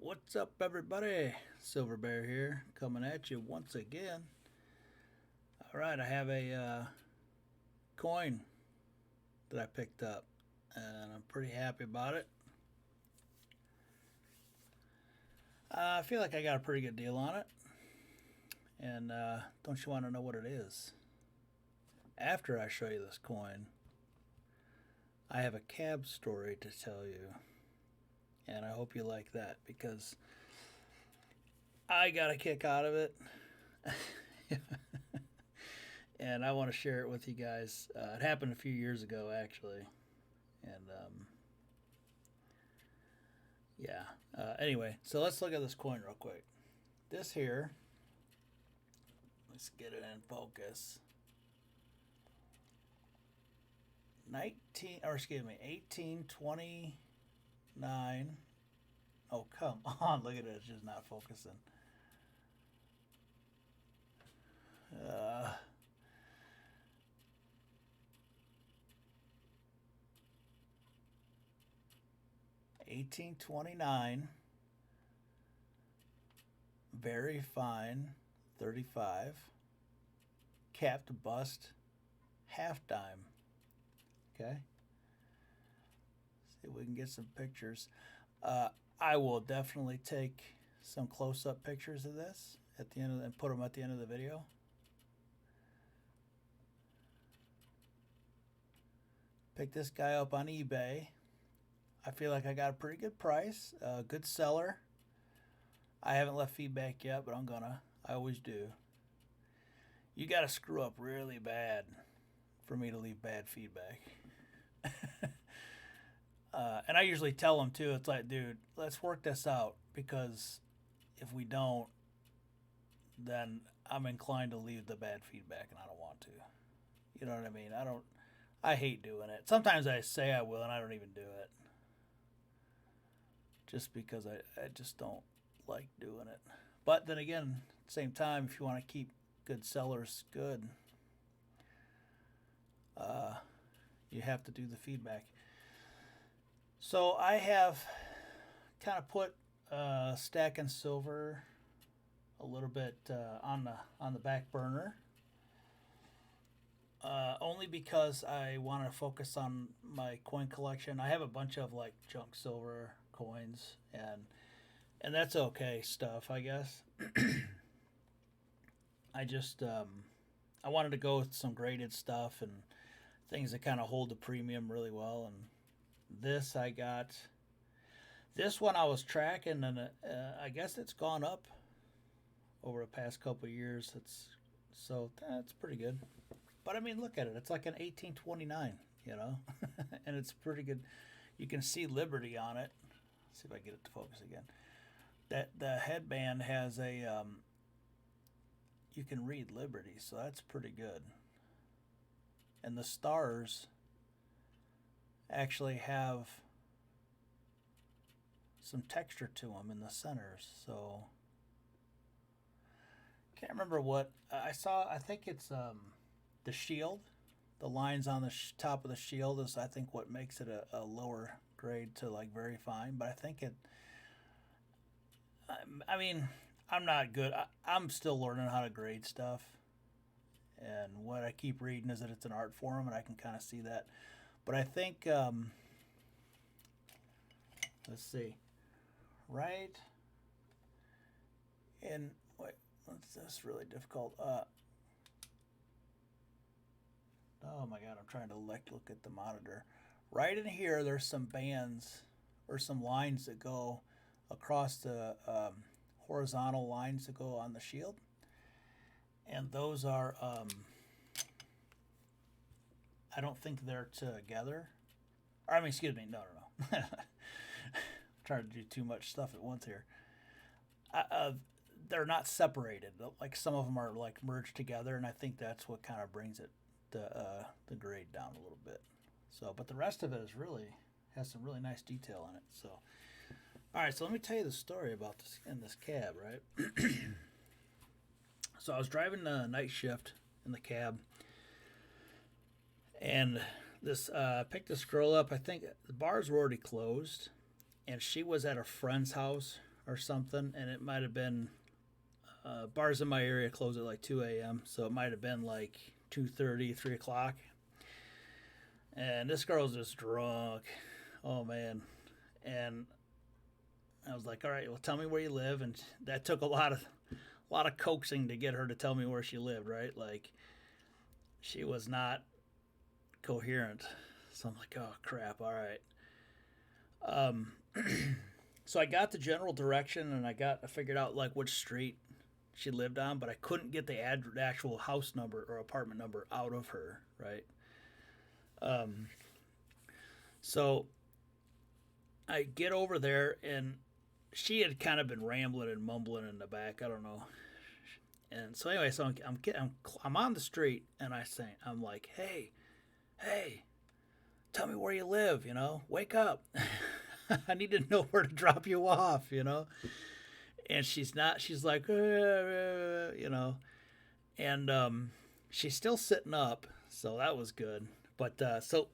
What's up, everybody? Silver Bear here, coming at you once again. All right, I have a coin that I picked up, and I'm pretty happy about it. I feel like I got a pretty good deal on it, and don't you want to know what it is? After I show you this coin, I have a cab story to tell you, and I hope you like that because I got a kick out of it. And I want to share it with you guys. It happened a few years ago, actually, and yeah. Anyway, so let's look at this coin real quick. This here, let's get it in focus. 1829. Oh, come on! Look at it; it's just not focusing. Uh, 1829. Very fine. 35. Capped bust. Half dime. Okay. See if we can get some pictures. I will definitely take some close-up pictures of this at the end of and put them at the end of the video. Pick this guy up on eBay. I feel like I got a pretty good price. Good seller. I haven't left feedback yet, but I'm gonna. I always do. You got to screw up really bad for me to leave bad feedback. And I usually tell them too. It's like, dude, let's work this out because if we don't, then I'm inclined to leave the bad feedback, and I don't want to. You know what I mean? I don't. I hate doing it. Sometimes I say I will, and I don't even do it, just because I just don't like doing it. But then again, at the same time, if you want to keep good sellers good, uh, you have to do the feedback. So I have kind of put stacking silver a little bit on the back burner, only because I want to focus on my coin collection. I have a bunch of like junk silver coins, and that's okay stuff, I guess. I just I wanted to go with some graded stuff and things that kind of hold the premium really well. And this I got. This one I was tracking, and I guess it's gone up over the past couple of years. That's pretty good. But I mean, look at it. It's like an 1829, you know, and it's pretty good. You can see Liberty on it. Let's see if I get it to focus again. That the headband has a you can read Liberty, so that's pretty good. And the stars actually have some texture to them in the centers. So can't remember what I saw. I think it's the shield. The lines on the top of the shield is, I think, what makes it a lower grade to like very fine. But I think it. I mean, I'm not good. I'm still learning how to grade stuff, and what I keep reading is that it's an art form, and I can kind of see that. But I think, let's see, right in wait, that's really difficult. Oh my god, I'm trying to look at the monitor. Right in here, there's some bands or some lines that go across the horizontal lines that go on the shield, and those are I don't think they're together. Or, I mean, excuse me, no. I'm trying to do too much stuff at once here. Uh, they're not separated. Like some of them are like merged together, and I think that's what kind of brings it the grade down a little bit. So, but the rest of it is really has some really nice detail in it. So, all right. So let me tell you the story about this in this cab, right? So I was driving the night shift in the cab, and this picked this girl up. I think the bars were already closed, and she was at a friend's house or something, and it might have been bars in my area close at like 2 a.m. So it might have been like 2:30, 3 o'clock. And this girl's just drunk. Oh, man. And I was like, all right, well, tell me where you live. And that took a lot of coaxing to get her to tell me where she lived, right? Like, she was not coherent. So I'm like, oh, crap, all right. So I got the general direction, and I figured out like which street she lived on, but I couldn't get the actual house number or apartment number out of her, right? So I get over there, and she had kind of been rambling and mumbling in the back. I don't know. And so anyway, so I'm on the street, and I'm like, hey, tell me where you live. Wake up. I need to know where to drop you off. And she's not. She's like, and she's still sitting up, so that was good. But so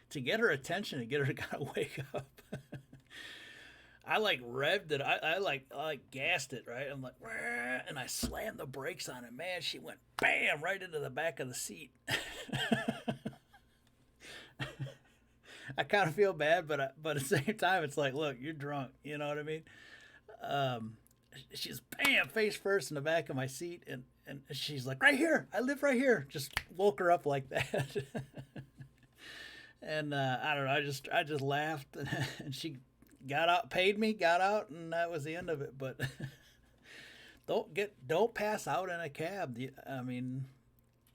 to get her attention and get her to kind of wake up, I like revved it. I like gassed it, right? I'm like, and I slammed the brakes on it. Man, she went bam right into the back of the seat. I kind of feel bad, but at the same time, it's like, look, you're drunk. You know what I mean? She's bam face first in the back of my seat, and she's like, right here. I live right here. Just woke her up like that. And I don't know. I just laughed, and she got out, paid me, got out, and that was the end of it. But don't pass out in a cab. I mean,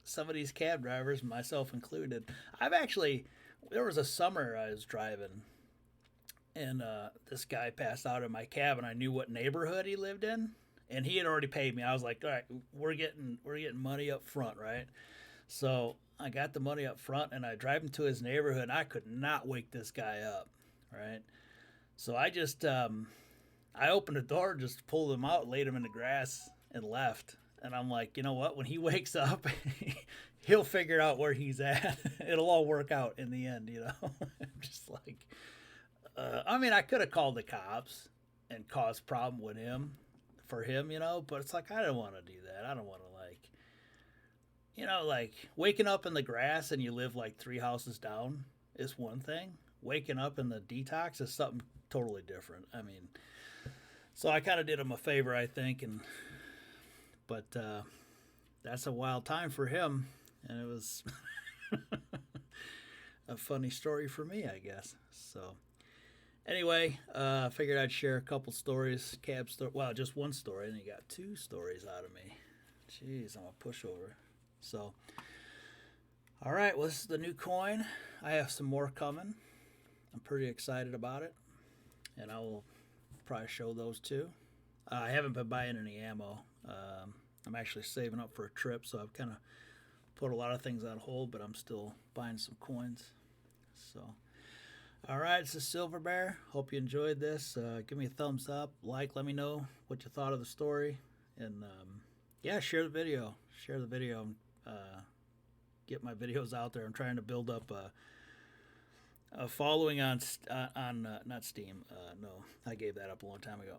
some of these cab drivers, myself included. There was a summer I was driving, and this guy passed out in my cab, and I knew what neighborhood he lived in, and he had already paid me. I was like, all right, we're getting money up front, right? So I got the money up front, and I drive him to his neighborhood, and I could not wake this guy up, right? So I just I opened the door, just pulled him out, laid him in the grass, and left. And I'm like, you know what? When he wakes up, he'll figure out where he's at. It'll all work out in the end, I'm just like, I mean, I could have called the cops and caused problem with him, but it's like, I don't want to do that. I don't want to like waking up in the grass and you live like 3 houses down is one thing. Waking up in the detox is something totally different. I mean, so I kind of did him a favor, I think, but that's a wild time for him, and it was a funny story for me, I guess. So anyway, I figured I'd share a couple stories, cab story. Well, just one story, and you got 2 stories out of me. Jeez, I'm a pushover. So, all right, well, this is the new coin. I have some more coming. I'm pretty excited about it, and I will probably show those too. I haven't been buying any ammo. I'm actually saving up for a trip, so I've kind of put a lot of things on hold, but I'm still buying some coins. So, all right, it's a Silver Bear. Hope you enjoyed this. Give me a thumbs up, let me know what you thought of the story, and yeah, share the video. Share the video. Get my videos out there. I'm trying to build up a following on not Steam. No, I gave that up a long time ago.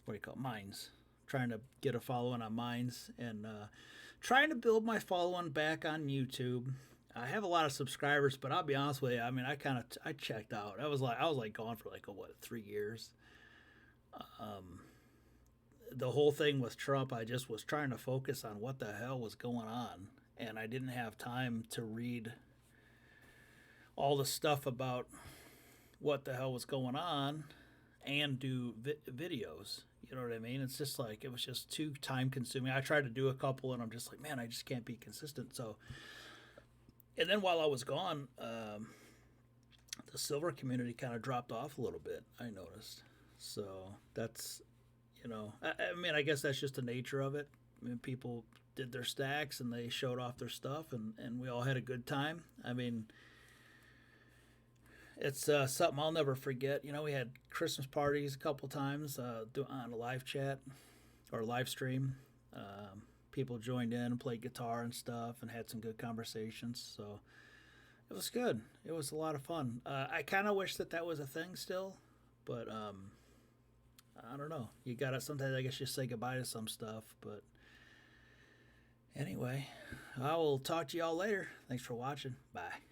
What do you call it? Mines. Trying to get a following on Mines, and trying to build my following back on YouTube. I have a lot of subscribers, but I'll be honest with you. I mean, I checked out. I was like gone for like 3 years. The whole thing with Trump, I just was trying to focus on what the hell was going on, and I didn't have time to read all the stuff about what the hell was going on and do videos. You know what I mean? It's just like, it was just too time consuming. I tried to do a couple, and I'm just like, man, I just can't be consistent. So, and then while I was gone, the silver community kind of dropped off a little bit, I noticed. So that's, I mean, I guess that's just the nature of it. I mean, people did their stacks and they showed off their stuff, and we all had a good time. I mean, it's something I'll never forget. We had Christmas parties a couple times on a live chat or live stream. People joined in and played guitar and stuff and had some good conversations. So it was good. It was a lot of fun. I kind of wish that was a thing still. But I don't know. You gotta sometimes. I guess you say goodbye to some stuff. But anyway, I will talk to y'all later. Thanks for watching. Bye.